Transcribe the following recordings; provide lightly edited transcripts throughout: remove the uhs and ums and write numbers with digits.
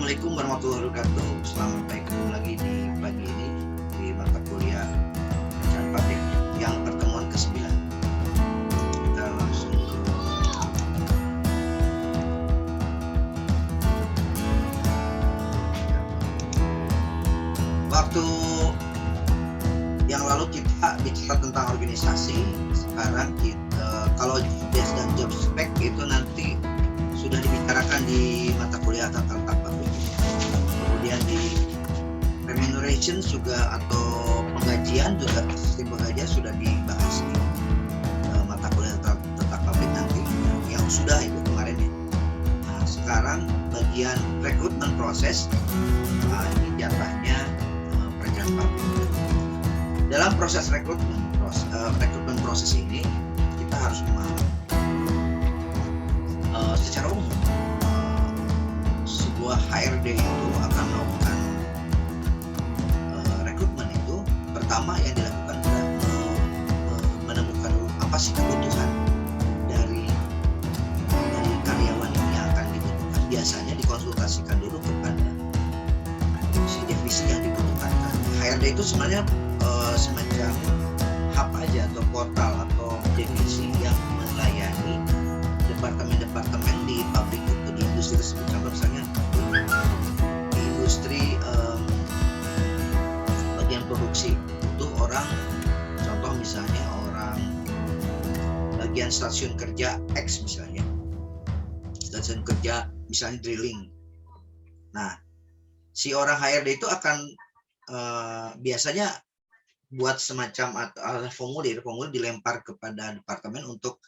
Assalamualaikum warahmatullahi wabarakatuh. Selamat bertemu lagi di pagi ini di mata kuliah perencanaan pabrik yang pertemuan ke-9. Kita langsung ke waktu yang lalu kita bicara tentang organisasi. Sekarang kita kalau desk dan job spec itu nanti sudah dibicarakan di mata kuliah tata letak pabrik. Kemudian di remuneration juga atau penggajian juga sistem penggajian sudah dibahas di mata kuliah tata letak pabrik nanti yang sudah itu kemarin ya. Nah, sekarang bagian rekrutmen proses, ini jatahnya perencanaan pabrik. Dalam proses rekrutmen proses ini kita harus memahami secara umum sebuah HRD itu akan melakukan rekrutmen itu pertama yang dilakukan adalah menemukan dulu apa sih kebutuhan dari karyawan ini yang akan dibutuhkan. Biasanya dikonsultasikan dulu kepada si divisi yang dibutuhkan. HRD itu sebenarnya semacam hub aja atau portal atau divisi yang melayani departemen-departemen di pabrik itu, di industri tersebut. Contoh misalnya di industri bagian produksi itu orang, contoh misalnya orang bagian stasiun kerja X misalnya, stasiun kerja misalnya drilling. Nah, si orang HRD itu akan biasanya buat semacam formulir dilempar kepada departemen untuk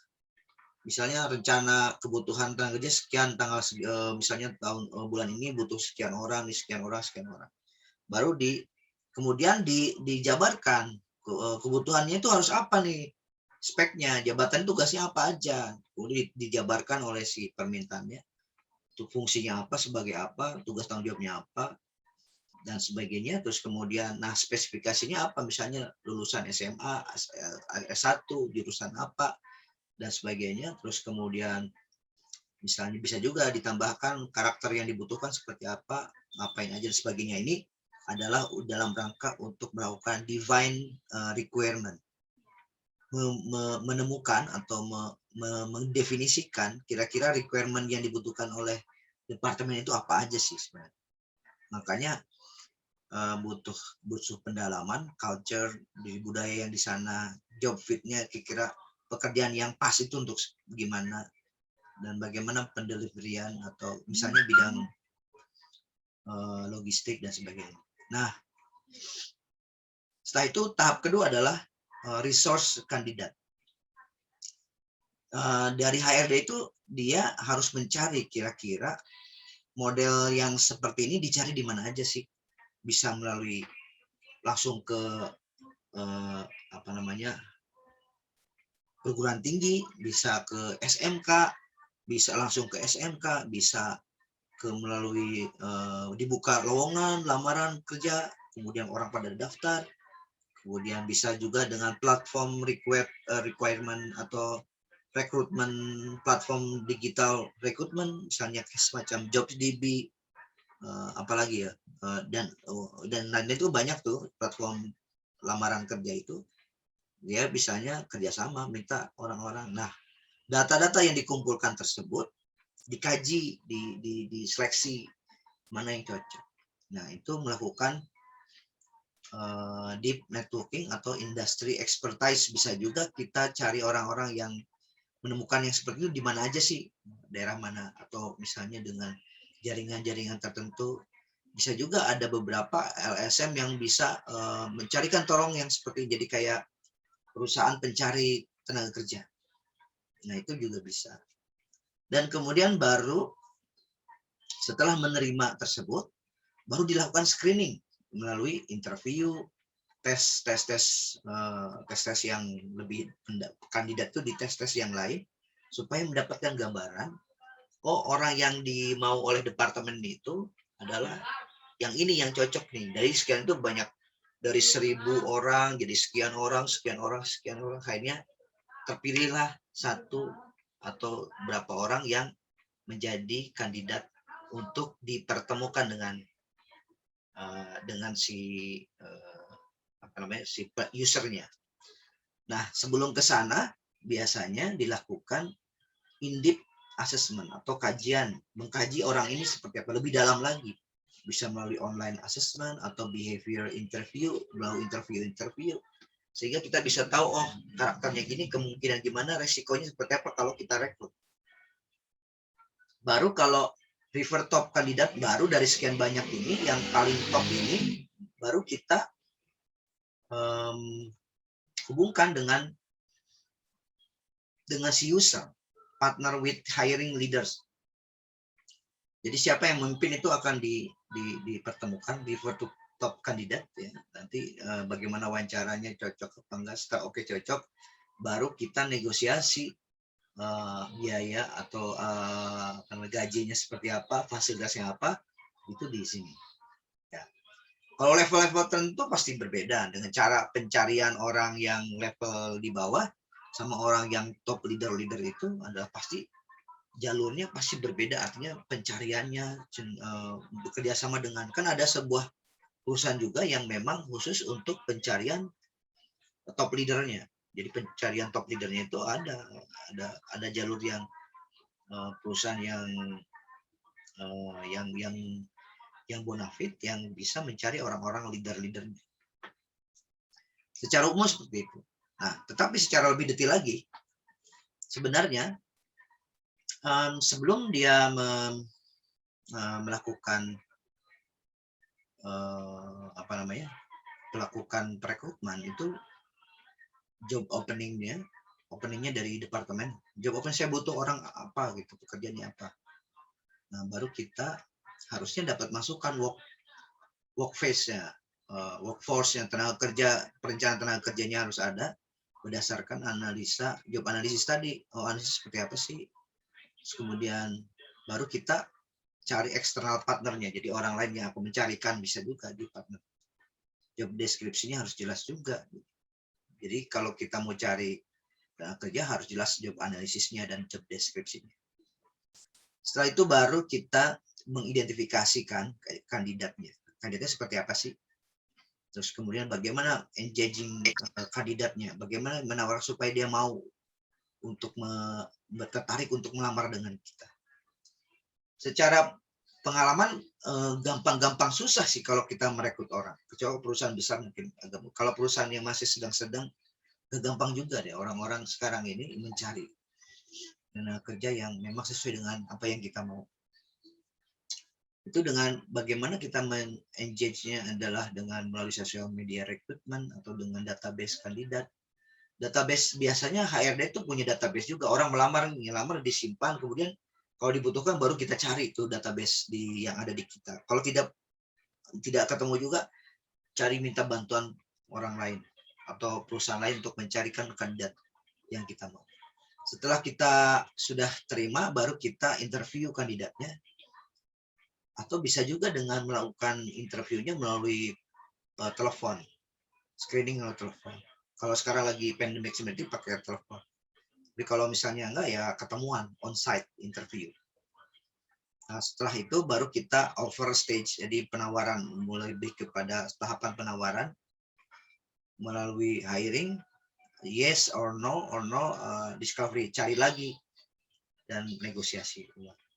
misalnya rencana kebutuhan tenaga kerja sekian tanggal misalnya bulan ini butuh sekian orang, sekian orang. Baru kemudian dijabarkan kebutuhannya itu harus apa nih, speknya, jabatan tugasnya apa aja. Kemudian dijabarkan oleh si permintaannya. Itu fungsinya apa, sebagai apa, tugas tanggung jawabnya apa dan sebagainya. Terus kemudian spesifikasinya apa, misalnya lulusan SMA, S1, jurusan apa dan sebagainya. Terus kemudian misalnya bisa juga ditambahkan karakter yang dibutuhkan seperti apa, ngapain aja dan sebagainya. Ini adalah dalam rangka untuk melakukan divine requirement, menemukan atau mendefinisikan kira-kira requirement yang dibutuhkan oleh departemen itu apa aja sih sebenarnya. Makanya butuh pendalaman, culture di budaya yang di sana, job fitnya, kira-kira pekerjaan yang pas itu untuk gimana dan bagaimana pendeliverian atau misalnya bidang logistik dan sebagainya. Nah, setelah itu tahap kedua adalah resource kandidat. Dari HRD itu dia harus mencari kira-kira model yang seperti ini dicari di mana aja sih. Bisa melalui langsung ke perguruan tinggi, bisa ke SMK, bisa langsung ke SMK, bisa ke melalui dibuka lowongan lamaran kerja, kemudian orang pada daftar, kemudian bisa juga dengan platform requirement atau rekrutmen, platform digital rekrutmen, misalnya semacam JobsDB, apalagi ya, dan lainnya itu banyak tuh platform lamaran kerja itu. Dia bisanya kerjasama, minta orang-orang. Nah, data-data yang dikumpulkan tersebut dikaji, diseleksi mana yang cocok. Nah, itu melakukan deep networking atau industry expertise. Bisa juga kita cari orang-orang yang menemukan yang seperti itu di mana aja sih, daerah mana, atau misalnya dengan jaringan-jaringan tertentu. Bisa juga ada beberapa LSM yang bisa mencarikan tolong yang seperti jadi kayak perusahaan pencari tenaga kerja. Nah, itu juga bisa. Dan kemudian baru setelah menerima tersebut, baru dilakukan screening melalui interview, tes yang lebih kandidat itu di tes yang lain supaya mendapatkan gambaran, oh orang yang dimau oleh departemen itu adalah yang ini yang cocok nih. Dari sekian itu banyak, dari 1.000 orang jadi sekian orang, akhirnya terpilihlah satu atau berapa orang yang menjadi kandidat untuk dipertemukan dengan si usernya. Nah, sebelum ke sana biasanya dilakukan in-depth assessment atau kajian, mengkaji orang ini seperti apa lebih dalam lagi. Bisa melalui online assessment atau behavior interview, melalui interview, sehingga kita bisa tahu, oh karakternya gini, kemungkinan gimana, resikonya seperti apa kalau kita rekrut. Baru kalau refer top kandidat, baru dari sekian banyak ini, yang paling top ini, baru kita hubungkan dengan si user, partner with hiring leaders. Jadi siapa yang memimpin itu akan dipertemukan, refer to top kandidat ya. Nanti bagaimana wawancaranya, cocok apa enggak, setelah oke cocok, baru kita negosiasi biaya atau gajinya seperti apa, fasilitasnya apa, itu di sini. Ya. Kalau level-level tertentu pasti berbeda dengan cara pencarian orang yang level di bawah sama orang yang top leader itu adalah pasti jalurnya pasti berbeda, artinya pencariannya bekerja sama dengan, kan ada sebuah perusahaan juga yang memang khusus untuk pencarian top leadernya. Jadi pencarian top leadernya itu ada jalur yang perusahaan yang bonafit yang bisa mencari orang-orang leadernya. Secara umum seperti itu. Nah, tetapi secara lebih detail lagi, sebenarnya sebelum dia melakukan melakukan perekrutan itu, job openingnya dari departemen, job opening saya butuh orang apa gitu, pekerjaannya apa. Nah, baru kita harusnya dapat masukan workforce-nya, tenaga kerja, perencanaan tenaga kerjanya harus ada berdasarkan analisa, job analisis tadi. Analisis seperti apa sih? Terus kemudian baru kita cari eksternal partnernya, jadi orang lain yang aku mencarikan bisa juga di partner. Job deskripsinya harus jelas juga. Jadi kalau kita mau cari kerja harus jelas job analisisnya dan job deskripsinya. Setelah itu baru kita mengidentifikasikan kandidatnya. Kandidatnya seperti apa sih? Terus kemudian bagaimana engaging kandidatnya, bagaimana menawarkan supaya dia mau untuk tertarik untuk melamar dengan kita. Secara pengalaman gampang-gampang susah sih kalau kita merekrut orang. Kecuali perusahaan besar mungkin agak. Kalau perusahaan yang masih sedang-sedang, gampang juga deh orang-orang sekarang ini mencari tenaga kerja yang memang sesuai dengan apa yang kita mau. Itu dengan bagaimana kita men-engage-nya adalah dengan melalui social media recruitment atau dengan database kandidat. Database biasanya HRD itu punya database juga. Orang melamar disimpan, kemudian kalau dibutuhkan baru kita cari itu database yang ada di kita. Kalau tidak ketemu juga, cari minta bantuan orang lain atau perusahaan lain untuk mencarikan kandidat yang kita mau. Setelah kita sudah terima, baru kita interview kandidatnya. Atau bisa juga dengan melakukan interviewnya melalui telepon, screening melalui telepon. Kalau sekarang lagi pandemic seperti pakai telepon. Tapi kalau misalnya enggak, ya ketemuan on-site interview. Nah, setelah itu baru kita offer stage, jadi penawaran, mulai lebih kepada tahapan penawaran melalui hiring, yes or no discovery, cari lagi dan negosiasi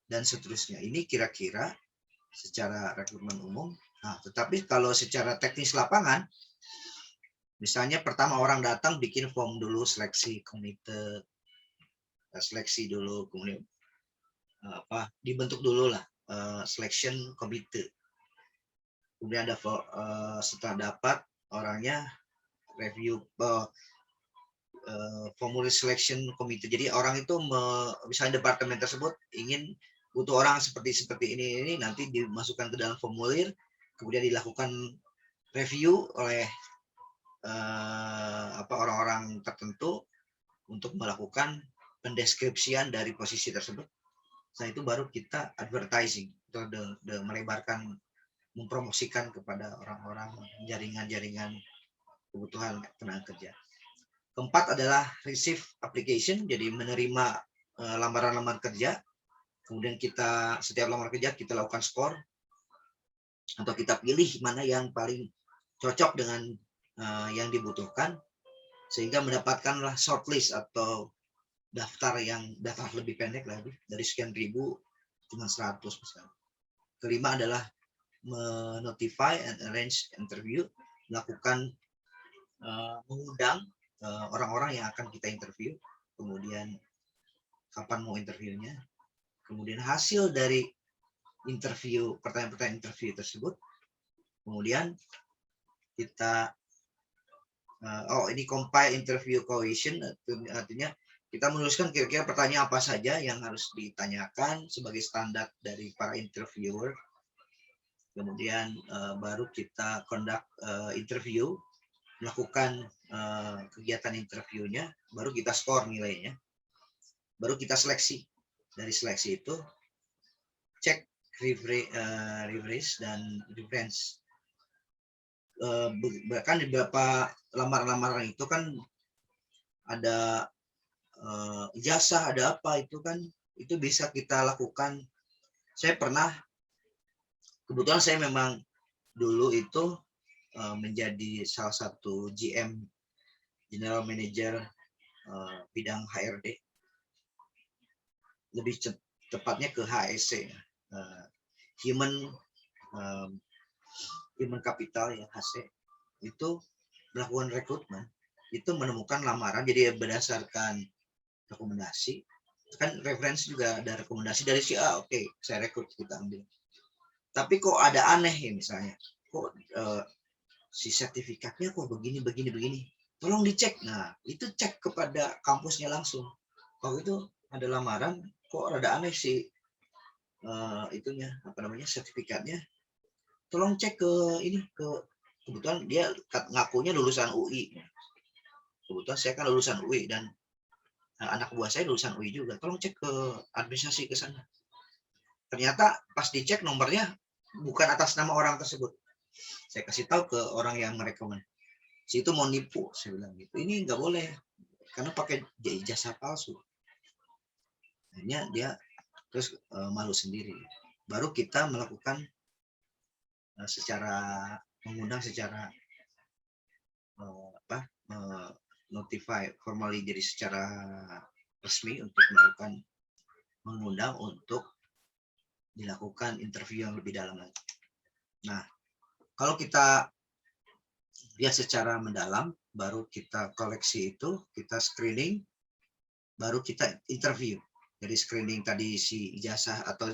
dan seterusnya. Ini kira-kira secara rekrutmen umum. Nah, tetapi kalau secara teknis lapangan, misalnya pertama orang datang bikin form dulu, seleksi komite, seleksi dulu, kemudian dibentuk dulu lah selection komite. Kemudian ada setelah dapat orangnya review formulir selection komite. Jadi orang itu misalnya departemen tersebut butuh orang seperti ini, nanti dimasukkan ke dalam formulir, kemudian dilakukan review oleh orang-orang tertentu untuk melakukan pendeskripsian dari posisi tersebut. Setelah itu baru kita advertising atau melebarkan, mempromosikan kepada orang-orang, jaringan-jaringan kebutuhan tenaga kerja. Keempat adalah receive application, jadi menerima lamaran-lamaran kerja. Kemudian kita setiap lamaran kerja kita lakukan skor atau kita pilih mana yang paling cocok dengan yang dibutuhkan, sehingga mendapatkanlah shortlist atau daftar lebih pendek lagi dari sekian ribu cuma 100 misalnya. Kelima adalah notify and arrange interview, melakukan mengundang orang-orang yang akan kita interview, kemudian kapan mau interviewnya, kemudian hasil dari interview, pertanyaan-pertanyaan interview tersebut, kemudian kita ini compile interview question, artinya kita menuliskan kira-kira pertanyaan apa saja yang harus ditanyakan sebagai standar dari para interviewer. Kemudian baru kita conduct interview, melakukan kegiatan interviewnya, baru kita skor nilainya, baru kita seleksi. Dari seleksi itu cek reference dan reference. Bahkan di beberapa lamaran-lamaran itu kan ada ijazah, ada apa itu kan, itu bisa kita lakukan. Saya pernah, kebetulan saya memang dulu itu menjadi salah satu GM, General Manager bidang HRD, lebih tepatnya ke HSC, Human Capital ya, HC, itu melakukan rekrutmen, itu menemukan lamaran, jadi berdasarkan rekomendasi, kan referensi juga ada rekomendasi dari si A, oke, saya rekrut, kita ambil. Tapi kok ada aneh ya, misalnya, kok si sertifikatnya kok begini, tolong dicek. Nah, itu cek kepada kampusnya langsung. Kalau itu ada lamaran, kok ada aneh sih sertifikatnya, tolong cek ke ini, kebetulan dia ngakunya lulusan UI. Kebetulan saya kan lulusan UI dan anak buah saya lulusan UI juga. Tolong cek ke administrasi ke sana. Ternyata pas dicek nomornya bukan atas nama orang tersebut. Saya kasih tahu ke orang yang merekomend. Si itu mau nipu, saya bilang gitu. Ini nggak boleh karena pakai ijazah palsu. Akhirnya dia terus malu sendiri. Baru kita melakukan mengundang secara notify formally, jadi secara resmi untuk mengundang untuk dilakukan interview yang lebih dalam lagi. Nah, kalau kita lihat secara mendalam, baru kita koleksi itu, kita screening, baru kita interview. Jadi screening tadi si ijazah atau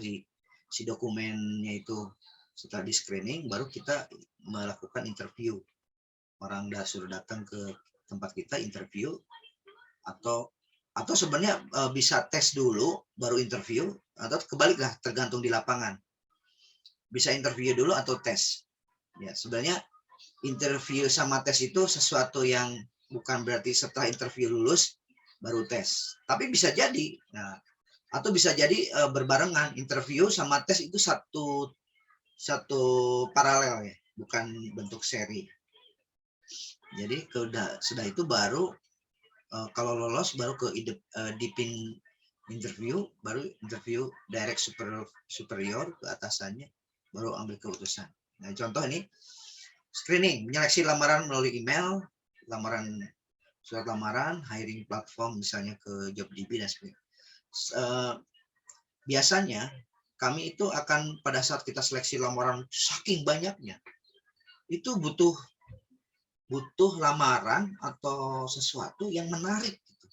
si dokumennya itu setelah di screening, baru kita melakukan interview. Orang sudah datang ke tempat kita interview, atau sebenarnya bisa tes dulu baru interview, atau kebaliklah, tergantung di lapangan. Bisa interview dulu atau tes. Ya, sebenarnya interview sama tes itu sesuatu yang bukan berarti setelah interview lulus baru tes. Tapi bisa jadi, atau bisa jadi berbarengan, interview sama tes itu satu paralel ya, bukan bentuk seri. Jadi sudah itu baru kalau lolos baru ke deepin interview, baru interview direct superior ke atasannya, baru ambil keputusan. Nah, contoh ini screening, menyeleksi lamaran melalui email, surat lamaran, hiring platform misalnya ke JobDB dan sebagainya. Biasanya kami itu akan, pada saat kita seleksi lamaran saking banyaknya, itu butuh lamaran atau sesuatu yang menarik gitu.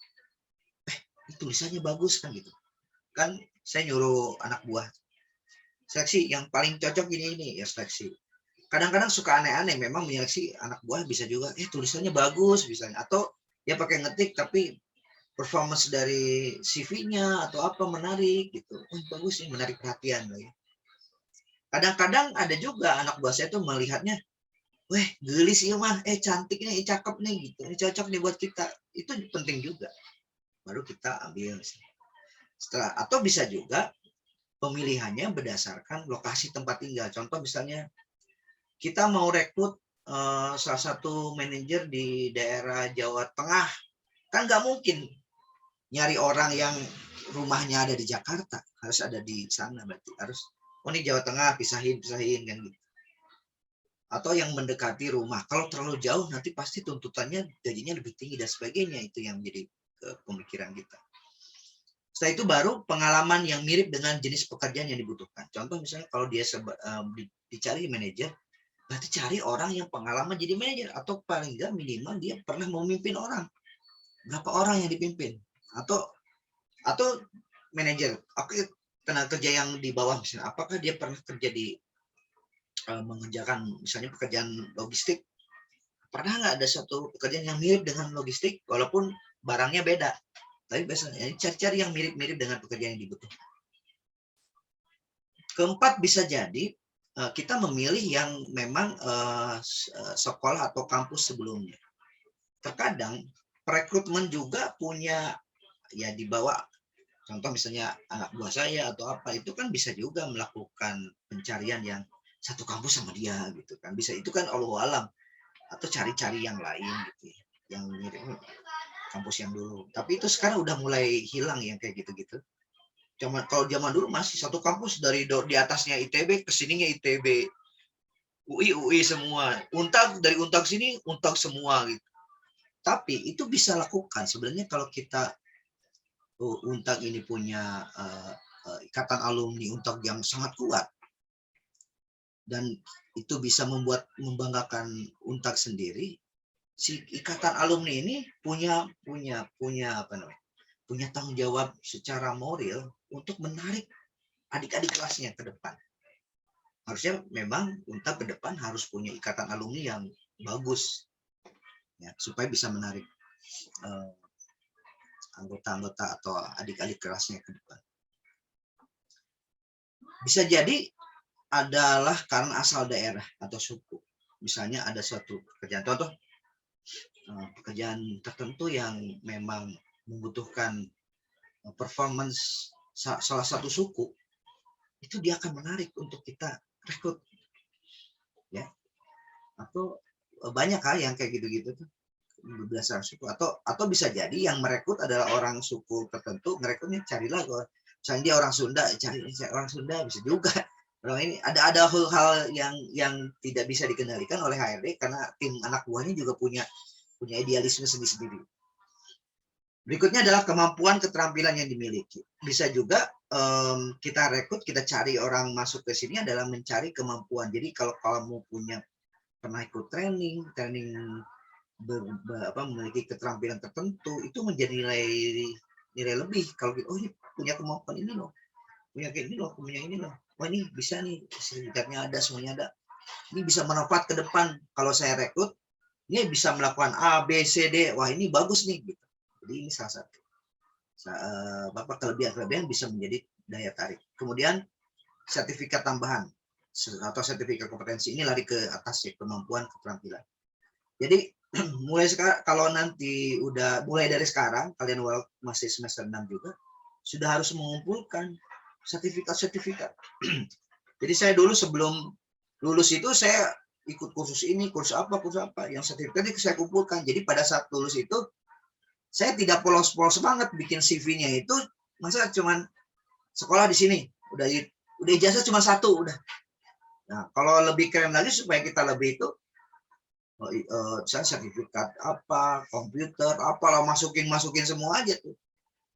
Tulisannya bagus kan gitu. Kan saya nyuruh anak buah seleksi yang paling cocok ini ya seleksi. Kadang-kadang suka aneh-aneh, memang menyeleksi anak buah bisa juga tulisannya bagus misalnya, atau dia pakai ngetik tapi performance dari CV-nya atau apa menarik gitu. Bagus nih, menarik perhatian lah ya. Kadang-kadang ada juga anak buah saya tuh melihatnya, gelis ya mah, cantik nih, cakep nih gitu, ini cocok nih buat kita. Itu penting juga. Baru kita ambil. Atau bisa juga pemilihannya berdasarkan lokasi tempat tinggal. Contoh misalnya kita mau rekrut salah satu manajer di daerah Jawa Tengah, kan nggak mungkin nyari orang yang rumahnya ada di Jakarta, harus ada di sana, berarti harus, oh ini Jawa Tengah, pisahin kan gitu. Atau yang mendekati rumah. Kalau terlalu jauh nanti pasti tuntutannya gajinya lebih tinggi dan sebagainya. Itu yang menjadi pemikiran kita. Setelah itu baru pengalaman yang mirip dengan jenis pekerjaan yang dibutuhkan. Contoh misalnya kalau dia dicari manajer, berarti cari orang yang pengalaman jadi manajer, atau paling nggak minimal dia pernah memimpin orang. Berapa orang yang dipimpin? Atau manajer, oke, tenaga kerja yang di bawah misalnya, apakah dia pernah kerja di mengerjakan misalnya pekerjaan logistik? Pernah nggak ada satu pekerjaan yang mirip dengan logistik walaupun barangnya beda? Tapi biasanya cari-cari yang mirip-mirip dengan pekerjaan yang dibutuhkan. Keempat, bisa jadi kita memilih yang memang sekolah atau kampus sebelumnya. Terkadang perekrutmen juga punya, ya dibawa, contoh misalnya anak buah saya atau apa, itu kan bisa juga melakukan pencarian yang satu kampus sama dia gitu kan, bisa, itu kan Allahu alam, atau cari-cari yang lain gitu ya, yang mirip kampus yang dulu. Tapi itu sekarang udah mulai hilang yang kayak gitu-gitu. Kalau zaman dulu masih satu kampus, dari di atasnya ITB, kesininya ITB, UI semua, Untak, dari Untak sini Untak semua gitu. Tapi itu bisa lakukan sebenarnya kalau kita Untak ini punya ikatan alumni Untak yang sangat kuat, dan itu bisa membanggakan Untak sendiri. Si ikatan alumni ini punya apa namanya? Punya tanggung jawab secara moral untuk menarik adik-adik kelasnya ke depan. Harusnya memang Untak ke depan harus punya ikatan alumni yang bagus, ya, supaya bisa menarik anggota-anggota atau adik-adik kelasnya ke depan. Bisa jadi adalah karena asal daerah atau suku. Misalnya ada suatu pekerjaan, contoh pekerjaan tertentu yang memang membutuhkan performance salah satu suku, itu dia akan menarik untuk kita rekrut, ya. Atau banyak hal yang kayak gitu-gitu tuh berdasarkan suku, atau bisa jadi yang merekrut adalah orang suku tertentu, merekrutnya carilah, misalnya dia orang Sunda, cari orang Sunda, bisa juga. Nah, ini ada hal-hal yang tidak bisa dikendalikan oleh HRD, karena tim anak buahnya juga punya idealisme sendiri-sendiri. Berikutnya adalah kemampuan keterampilan yang dimiliki. Bisa juga kita rekrut, kita cari orang masuk ke sini adalah mencari kemampuan. Jadi kalau kamu pernah ikut training memiliki keterampilan tertentu, itu menjadi nilai lebih. Kalau oh ini punya kemampuan ini loh, punya ini loh, wah ini bisa nih, sertifikatnya ada, semuanya ada, ini bisa manfaat ke depan. Kalau saya rekrut, ini bisa melakukan A, B, C, D, wah ini bagus nih gitu. Jadi ini salah satu kelebihan bisa menjadi daya tarik. Kemudian sertifikat tambahan atau sertifikat kompetensi, ini lari ke atas ya, kemampuan keterampilan. Jadi mulai sekarang, kalau nanti mulai dari sekarang, kalian masih semester 6 juga sudah harus mengumpulkan sertifikat. Jadi saya dulu sebelum lulus itu saya ikut kursus ini, kursus apa, yang sertifikatnya saya kumpulkan. Jadi pada saat lulus itu saya tidak polos-polos banget bikin CV-nya itu, masa cuman sekolah di sini, udah ijazah cuma satu udah. Nah, kalau lebih keren lagi supaya kita lebih itu, saya sertifikat apa, komputer apa lah, masukin semua aja tuh.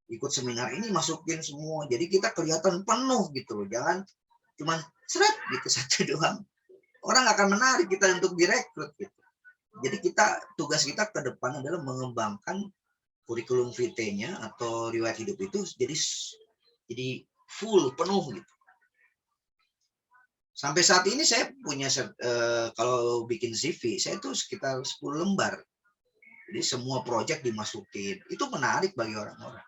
Ikut seminar ini masukin semua, jadi kita kelihatan penuh gitu loh. Jangan cuma seret gitu satu doang, orang akan menarik kita untuk direkrut gitu. Jadi tugas kita ke depan adalah mengembangkan kurikulum vitae-nya atau riwayat hidup itu jadi full, penuh gitu. Sampai saat ini saya punya kalau bikin CV saya itu sekitar 10 lembar. Jadi semua proyek dimasukin. Itu menarik bagi orang-orang.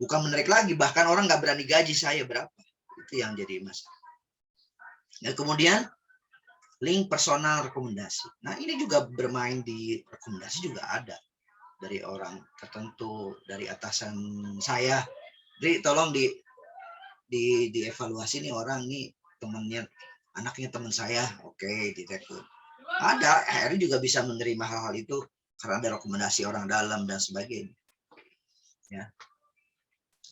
Bukan menarik lagi, bahkan orang nggak berani gaji saya berapa. Itu yang jadi masalah. Nah, kemudian link personal rekomendasi. Nah, ini juga bermain di rekomendasi juga ada dari orang tertentu, dari atasan saya. Jadi tolong dievaluasi nih orang nih, temannya, anaknya teman saya, oke, direkrut. Ada, HRD juga bisa menerima hal-hal itu karena ada rekomendasi orang dalam dan sebagainya. Ya.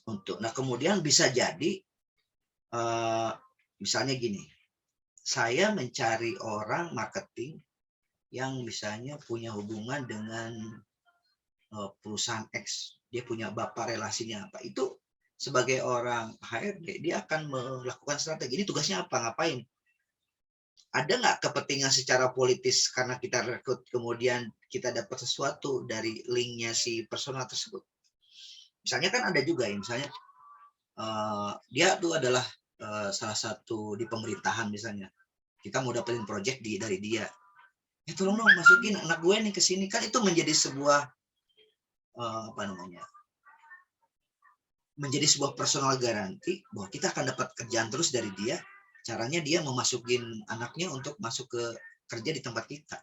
Nah kemudian bisa jadi misalnya gini, saya mencari orang marketing yang misalnya punya hubungan dengan perusahaan X, dia punya bapak relasinya apa, itu sebagai orang HRD dia akan melakukan strategi. Ini tugasnya apa, ngapain, ada nggak kepentingan secara politis karena kita rekrut kemudian kita dapat sesuatu dari linknya si personal tersebut. Misalnya kan ada juga ya, misalnya dia tuh adalah salah satu di pemerintahan misalnya, kita mau dapetin project dari dia, ya tolong dong masukin anak gue nih ke sini, kan itu menjadi sebuah apa namanya, menjadi sebuah personal garanti bahwa kita akan dapat kerjaan terus dari dia. Caranya dia memasukin anaknya untuk masuk ke kerja di tempat kita.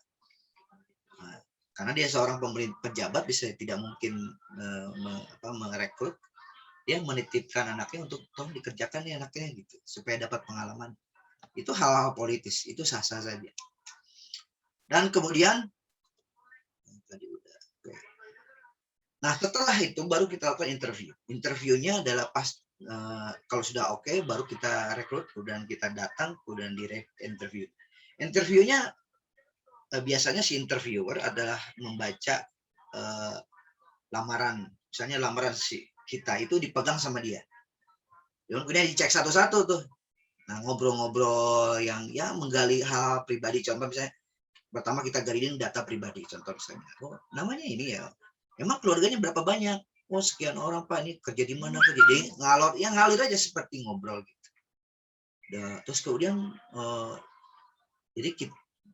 Nah, karena dia seorang pejabat bisa tidak mungkin merekrut, dia menitipkan anaknya untuk tolong dikerjakan nih anaknya gitu supaya dapat pengalaman. Itu hal-hal politis, itu sah-sah saja. Dan kemudian nah setelah itu baru kita lakukan interview. Interviewnya adalah pas kalau sudah oke, baru kita rekrut, kemudian kita datang, kemudian di interview. Interviewnya biasanya si interviewer adalah membaca lamaran, misalnya lamaran si kita itu dipegang sama dia. Kemudian dicek satu-satu tuh. Nah, ngobrol-ngobrol yang ya menggali hal pribadi. Contoh misalnya pertama kita galin data pribadi. Contoh misalnya, oh namanya ini ya, emang keluarganya berapa banyak? Oh sekian orang Pak, ini kerja di mana? Jadi ngalir aja seperti ngobrol gitu. Dan, terus kemudian jadi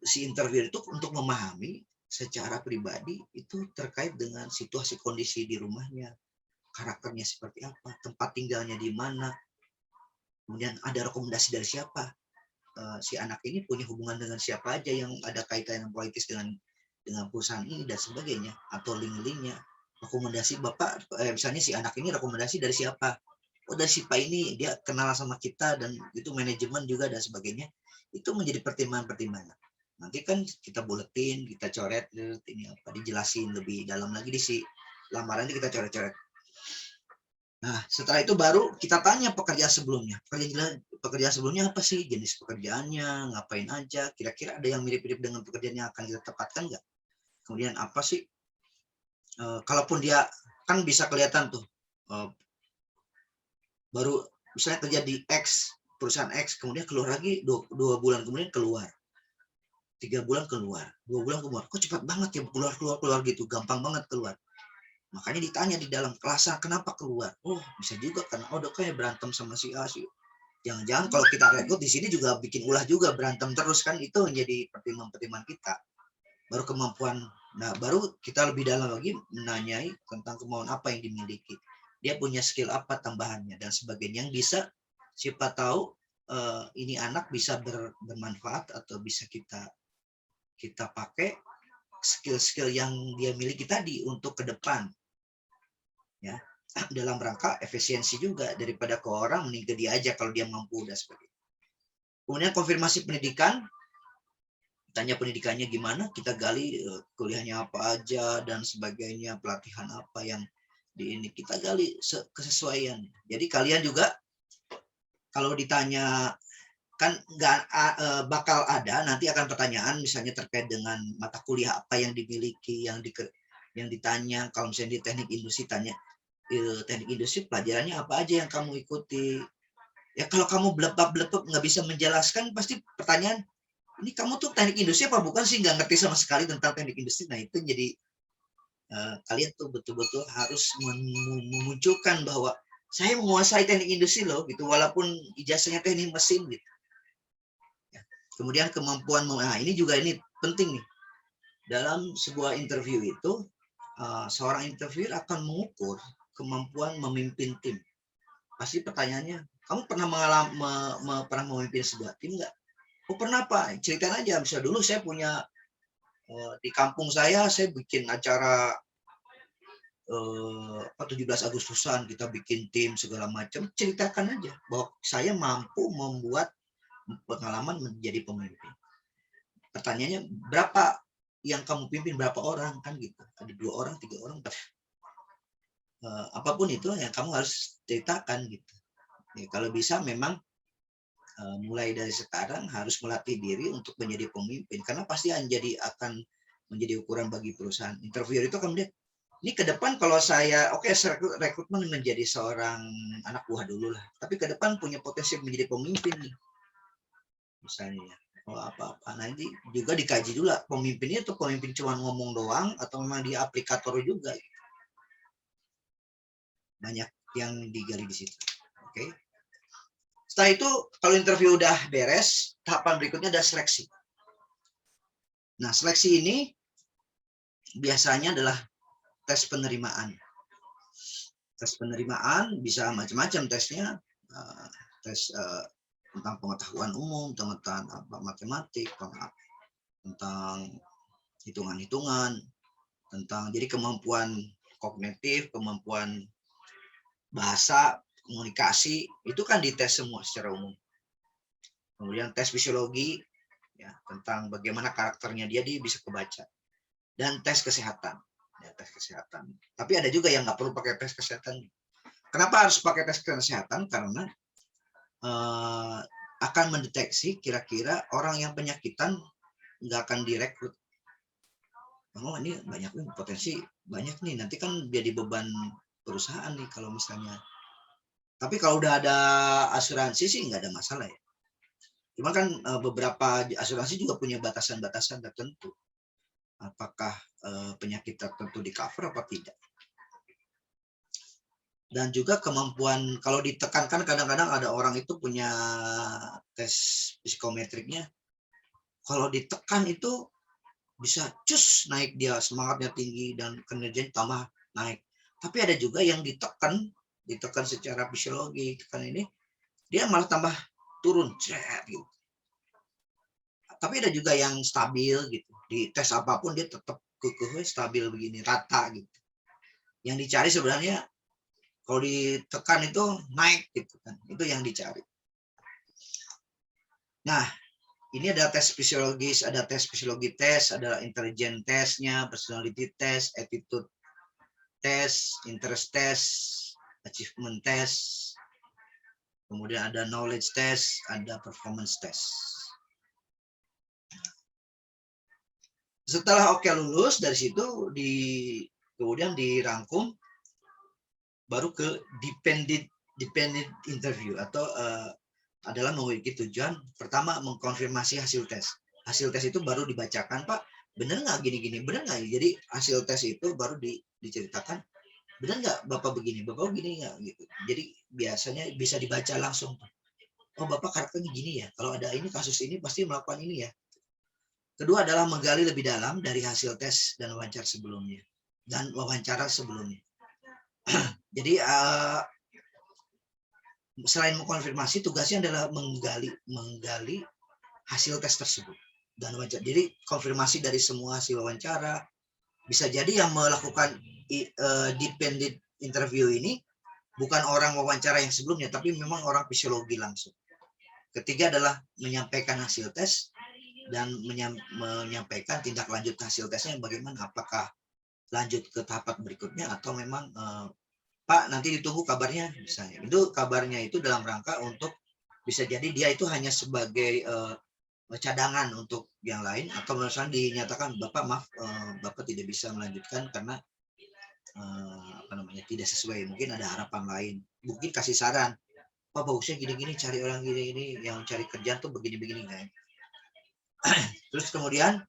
si interview itu untuk memahami secara pribadi itu terkait dengan situasi kondisi di rumahnya, karakternya seperti apa, tempat tinggalnya di mana, kemudian ada rekomendasi dari siapa, si anak ini punya hubungan dengan siapa aja yang ada kaitan politis dengan perusahaan ini dan sebagainya, atau link-linknya, rekomendasi bapak, misalnya si anak ini rekomendasi dari siapa, oh dari si Pak ini dia kenal sama kita dan itu manajemen juga dan sebagainya, itu menjadi pertimbangan-pertimbangan. Nanti kan kita buletin, kita coret, ini apa, dijelasin lebih dalam lagi di si lamaran ini kita coret-coret. Nah, setelah itu baru kita tanya pekerjaan sebelumnya. Pekerjaan sebelumnya apa sih? Jenis pekerjaannya, ngapain aja, kira-kira ada yang mirip-mirip dengan pekerjaan yang akan kita tepatkan nggak? Kemudian apa sih? Kalaupun dia kan bisa kelihatan tuh, baru misalnya kerja di X, perusahaan X, kemudian keluar lagi 2 bulan kemudian keluar. 3 bulan keluar, 2 bulan keluar. Kok cepat banget ya keluar gitu, gampang banget keluar. Makanya ditanya di dalam kelas, kenapa keluar? Oh, bisa juga karena udah kayak berantem sama si A sih. Jangan-jangan kalau kita rekrut di sini juga bikin ulah juga, berantem terus, kan itu menjadi pertimbangan kita. Baru kemampuan, nah baru kita lebih dalam lagi menanyai tentang kemauan apa yang dimiliki. Dia punya skill apa tambahannya dan sebagainya yang bisa siapa tahu ini anak bisa bermanfaat atau bisa kita pakai skill-skill yang dia miliki tadi untuk ke depan. Ya, dalam rangka efisiensi juga, daripada ke orang mending ke dia aja kalau dia mampu dan sebagainya. Kemudian konfirmasi pendidikan, tanya pendidikannya gimana, kita gali kuliahnya apa aja dan sebagainya, pelatihan apa yang di ini kita gali kesesuaian. Jadi kalian juga kalau ditanya kan nggak bakal ada nanti akan pertanyaan misalnya terkait dengan mata kuliah apa yang dimiliki, yang ditanya. Kalau misalnya di teknik industri tanya teknik industri pelajarannya apa aja yang kamu ikuti. Ya kalau kamu blepap nggak bisa menjelaskan, pasti pertanyaan, ini kamu tuh teknik industri apa bukan sih, nggak ngerti sama sekali tentang teknik industri. Nah itu jadi kalian tuh betul-betul harus memunculkan bahwa saya menguasai teknik industri loh gitu, walaupun ijazahnya teknik mesin gitu. Ya. Kemudian kemampuan, nah ini juga ini penting nih dalam sebuah interview itu, seorang interviewer akan mengukur kemampuan memimpin tim. Pasti pertanyaannya, kamu pernah pernah memimpin sebuah tim nggak? Oh pernah Pak, ceritain aja. Misalnya dulu saya punya di kampung saya bikin acara 17 Agustusan, kita bikin tim segala macam. Ceritakan aja bahwa saya mampu membuat pengalaman menjadi pemimpin. Pertanyaannya, berapa yang kamu pimpin, berapa orang, kan gitu. Ada 2 orang, 3 orang. apapun itu yang kamu harus ceritakan gitu. Ya, kalau bisa memang mulai dari sekarang harus melatih diri untuk menjadi pemimpin, karena pasti akan menjadi ukuran bagi perusahaan. Interviewer itu akan melihat, ini ke depan kalau saya rekrutmen menjadi seorang anak buah dulu lah, tapi ke depan punya potensi menjadi pemimpin nih, misalnya. Kalau apa-apa nanti juga dikaji dulu, pemimpinnya itu pemimpin cuma ngomong doang atau memang dia aplikator juga. Banyak yang digali di situ. Oke. Setelah itu kalau interview udah beres, tahapan berikutnya ada seleksi. Nah, seleksi ini biasanya adalah tes penerimaan. Tes penerimaan bisa macam-macam tesnya, tes tentang pengetahuan umum, tentang matematik, tentang hitungan-hitungan, tentang jadi kemampuan kognitif, kemampuan bahasa, komunikasi, itu kan dites semua secara umum. Kemudian tes fisiologi, ya, tentang bagaimana karakternya dia bisa kebaca. Dan tes kesehatan. Ya, tes kesehatan. Tapi ada juga yang nggak perlu pakai tes kesehatan. Kenapa harus pakai tes kesehatan? Karena akan mendeteksi kira-kira orang yang penyakitan nggak akan direkrut. Oh, ini banyak nih, potensi banyak nih. Nanti kan jadi beban perusahaan nih kalau misalnya. Tapi kalau udah ada asuransi sih nggak ada masalah ya. Cuma kan beberapa asuransi juga punya batasan-batasan tertentu. Apakah penyakit tertentu di cover apa tidak. Dan juga kemampuan, kalau ditekankan kadang-kadang ada orang itu punya tes psikometriknya. Kalau ditekan itu bisa cus naik, dia semangatnya tinggi dan kinerjanya tambah naik. Tapi ada juga yang ditekan secara fisiologi, tekan ini dia malah tambah turun, gitu. Tapi ada juga yang stabil gitu. Di tes apapun dia tetap kekeh stabil begini, rata gitu. Yang dicari sebenarnya kalau ditekan itu naik gitu kan. Itu yang dicari. Nah, ini ada tes fisiologis, ada tes fisiologi tes, ada intelligence tesnya, personality test, attitude test, interest test, achievement test. Kemudian ada knowledge test, ada performance test. Setelah oke lulus dari situ kemudian dirangkum baru ke dependent interview atau adalah memiliki tujuan pertama mengkonfirmasi hasil tes. Hasil tes itu baru dibacakan, Pak, benar nggak gini-gini, benar nggak? Jadi hasil tes itu baru diceritakan, benar nggak Bapak begini, Bapak begini nggak gitu. Jadi biasanya bisa dibaca langsung. Oh, Bapak karakternya gini ya. Kalau ada ini kasus ini pasti melakukan ini ya. Kedua adalah menggali lebih dalam dari hasil tes dan wawancara sebelumnya. Jadi selain mengkonfirmasi, tugasnya adalah menggali hasil tes tersebut dan wawancara. Jadi konfirmasi dari semua hasil wawancara. Bisa jadi yang melakukan dependent interview ini bukan orang wawancara yang sebelumnya, tapi memang orang fisiologi langsung. Ketiga adalah menyampaikan hasil tes dan menyampaikan tindak lanjut hasil tesnya bagaimana, apakah lanjut ke tahapan berikutnya atau memang Pak nanti ditunggu kabarnya misalnya. Itu kabarnya itu dalam rangka untuk bisa jadi dia itu hanya sebagai cadangan untuk yang lain, atau misalnya dinyatakan Bapak maaf, Bapak tidak bisa melanjutkan karena tidak sesuai, mungkin ada harapan lain, mungkin kasih saran, Pak bagusnya gini-gini, cari orang gini-gini yang cari kerjaan tuh begini-begini kan. Terus kemudian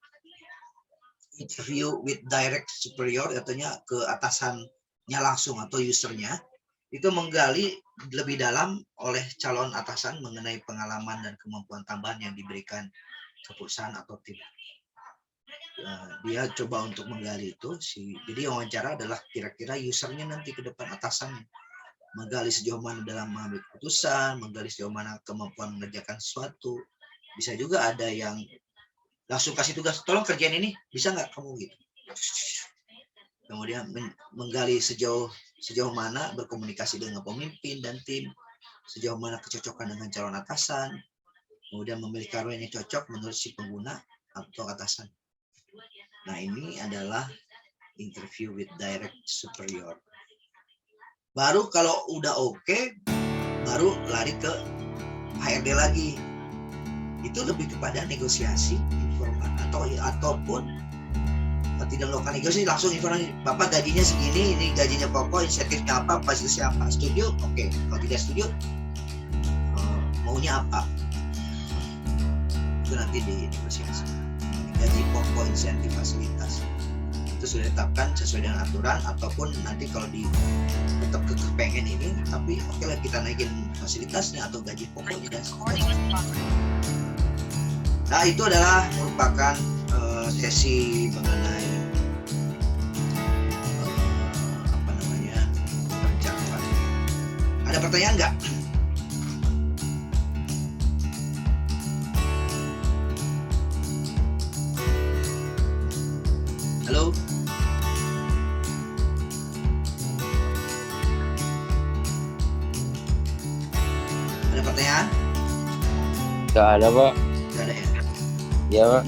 interview with direct superior, artinya ke atasannya langsung atau usernya, itu menggali lebih dalam oleh calon atasan mengenai pengalaman dan kemampuan tambahan yang diberikan ke perusahaan atau tim. Dia coba untuk menggali itu. Jadi wawancara adalah kira-kira usernya nanti ke depan, atasannya. Menggali sejauh mana dalam mengambil keputusan, menggali sejauh mana kemampuan mengerjakan sesuatu. Bisa juga ada yang langsung kasih tugas, tolong kerjaan ini, bisa nggak kamu gitu. Kemudian menggali sejauh mana berkomunikasi dengan pemimpin dan tim, sejauh mana kecocokan dengan calon atasan, kemudian memilih karyawan yang cocok menurut si pengguna atau atasan. Nah, ini adalah interview with direct superior. Baru kalau udah oke, baru lari ke HRD lagi. Itu lebih kepada negosiasi informasi ataupun tidak melakukan negosiasi, langsung informasi, Bapak gajinya segini, ini gajinya pokok, insentifnya apa, fasilitasnya apa, setuju? Oke. Kalau tidak setuju, maunya apa? Itu nanti dinegosiasi. Gaji pokok, insentif, fasilitas itu sudah ditetapkan sesuai dengan aturan, ataupun nanti kalau tetap pengen ini, tapi oke lah kita naikin fasilitasnya atau gaji pokoknya. Nah, itu adalah merupakan sesi mengenai perencanaan. Ada pertanyaan nggak? Halo? Ada pertanyaan? Nggak ada, Pak. Nggak ada ya? Iya, Pak.